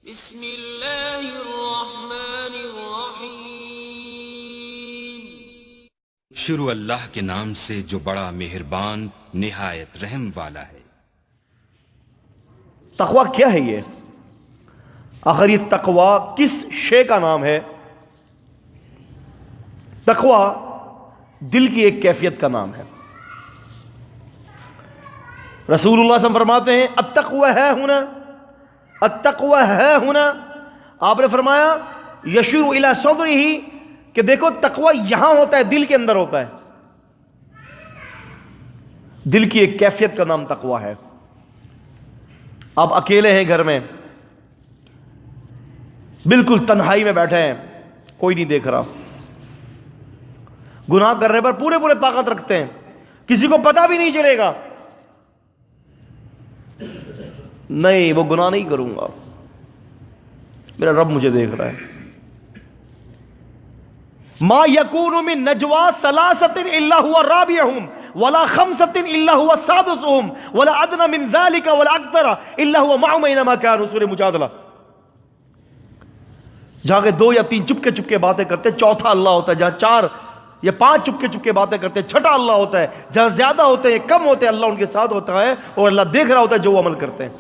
بسم اللہ الرحمن الرحیم۔ شروع اللہ کے نام سے جو بڑا مہربان نہایت رحم والا ہے۔ تقوی کیا ہے یہ؟ آخر یہ تقوی کس شے کا نام ہے؟ تقوی دل کی ایک کیفیت کا نام ہے۔ رسول اللہ صلی اللہ علیہ وسلم فرماتے ہیں التقوی ہے ہونا، التقوی ہے ہونا۔ آپ نے فرمایا یشور الی صدرہ، کہ دیکھو تقوی یہاں ہوتا ہے، دل کے اندر ہوتا ہے۔ دل کی ایک کیفیت کا نام تقوی ہے۔ آپ اکیلے ہیں گھر میں، بالکل تنہائی میں بیٹھے ہیں، کوئی نہیں دیکھ رہا، گناہ کرنے پر پورے طاقت رکھتے ہیں، کسی کو پتہ بھی نہیں چلے گا، نہیں وہ گناہ نہیں کروں گا، میرا رب مجھے دیکھ رہا ہے۔ ما یکون من نجوا ثلاثۃ الا هو رابعهم ولا خمسۃ الا هو سادسهم ولا ادنى من ذلك ولا اکثر الا هو معهم اينما كانوا، سورہ مجادلہ۔ جہاں کہ دو یا تین چپکے چپکے باتیں کرتے، چوتھا اللہ ہوتا ہے۔ جہاں چار یا پانچ چپکے چپکے باتیں کرتے، چھٹا اللہ ہوتا ہے۔ جہاں زیادہ ہوتے ہیں کم ہوتے ہیں، اللہ ان کے ساتھ ہوتا ہے اور اللہ دیکھ رہا ہوتا ہے جو وہ عمل کرتے ہیں۔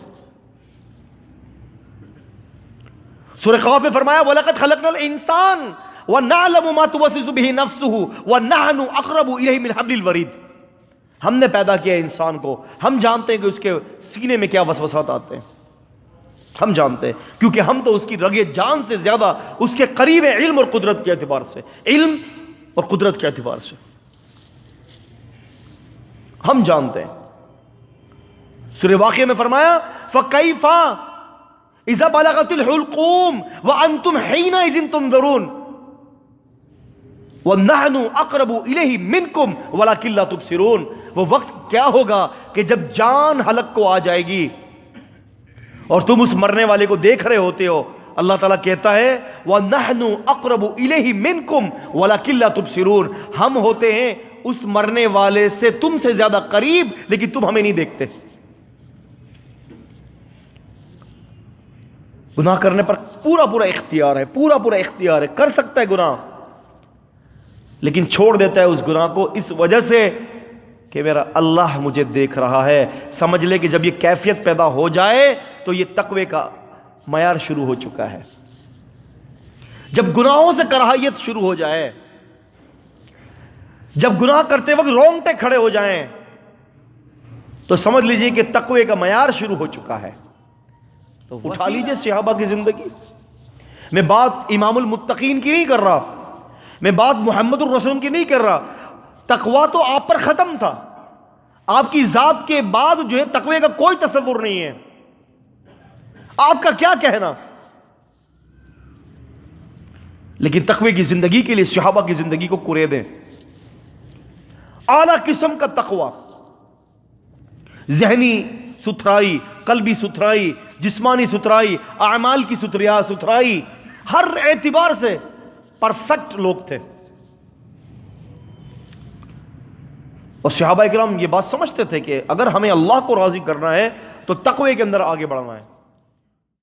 سورہ قاف میں فرمایا وَلَقَدْ خَلَقْنَا الْإِنسَانَ وَنَعْلَمُ مَا تُوَسْوِسُ بِهِ نَفْسُهُ وَنَحْنُ أَقْرَبُ إِلَيْهِ مِنْ حَبْلِ الْوَرِيدِ۔ ہم نے پیدا کیا انسان کو، ہم جانتے ہیں کہ اس کے سینے میں کیا وسوسات آتے ہیں، ہم جانتے ہیں، کیونکہ ہم تو اس کی رگ جان سے زیادہ اس کے قریب ہیں، علم اور قدرت کے اعتبار سے، علم اور قدرت کے اعتبار سے ہم جانتے ہیں۔ سورہ واقعہ میں فرمایا فَكَيْفَ اذا بلغت الحلقوم وانتم حينئذ تنظرون ونحن اقرب الیہ منکم ولکن لا تبصرون۔ وہ وقت کیا ہوگا کہ جب جان حلق کو آ جائے گی اور تم اس مرنے والے کو دیکھ رہے ہوتے ہو۔ اللہ تعالیٰ کہتا ہے وَنَحْنُ أَقْرَبُ إِلَيْهِ مِنْكُمْ وَلَكِنْ لَا تُبْصِرُونَ، ہم ہوتے ہیں اس مرنے والے سے تم سے زیادہ قریب، لیکن تم ہمیں نہیں دیکھتے۔ گناہ کرنے پر پورا اختیار ہے، پورا اختیار ہے، کر سکتا ہے گناہ، لیکن چھوڑ دیتا ہے اس گناہ کو اس وجہ سے کہ میرا اللہ مجھے دیکھ رہا ہے۔ سمجھ لے کہ جب یہ کیفیت پیدا ہو جائے تو یہ تقوی کا معیار شروع ہو چکا ہے۔ جب گناہوں سے کراہیت شروع ہو جائے، جب گناہ کرتے وقت رونگٹے کھڑے ہو جائیں، تو سمجھ لیجئے کہ تقوی کا معیار شروع ہو چکا ہے۔ تو اٹھا لیجئے صحابہ کی زندگی۔ میں بات امام المتقین کی نہیں کر رہا، میں بات محمد الرسول کی نہیں کر رہا۔ تقوی تو آپ پر ختم تھا، آپ کی ذات کے بعد جو ہے تقوی کا کوئی تصور نہیں ہے، آپ کا کیا کہنا۔ لیکن تقوی کی زندگی کے لیے صحابہ کی زندگی کو کرے دیں۔ اعلیٰ قسم کا تقوی، ذہنی ستھرائی، قلبی ستھرائی، جسمانی ستھرائی، اعمال کی ستھرائی، ہر اعتبار سے پرفیکٹ لوگ تھے۔ اور صحابہ کرام یہ بات سمجھتے تھے کہ اگر ہمیں اللہ کو راضی کرنا ہے تو تقوی کے اندر آگے بڑھنا ہے۔